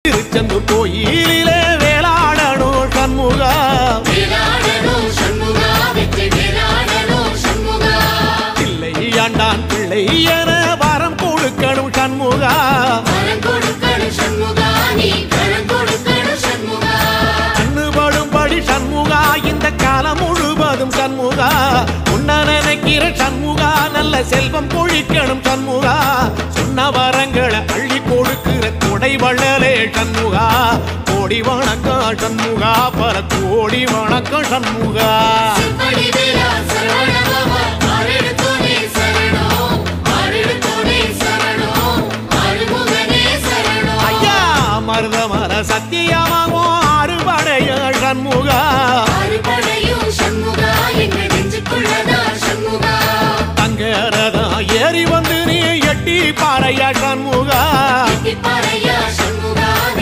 திருச்செந்தூர் கோயிலிலே வேளாடணும் சண்முகா பிள்ளை ஆண்டான் பிள்ளை என வரம் கொடுக்கணும் சண்முகா கண்ணுபடும்படி சண்முகா இந்த காலம் முழுவதும் சண்முகா உன்ன நினைக்கிற சண்முகா நல்ல செல்வம் பொழிக்கணும் சண்முகா சொன்ன வரங்களை அள்ளி கொடுக்கிற கொடை வள்ளலே சண்முகா கோடி வணக்கம் சண்முகா பல கோடி வணக்கம் சண்முகா ஐயா மருதமர சத்தியமாகோ அறுபடைய சண்முகா தங்கரதா ஏறி வந்து நீ எட்டி பாறையா சண்முகா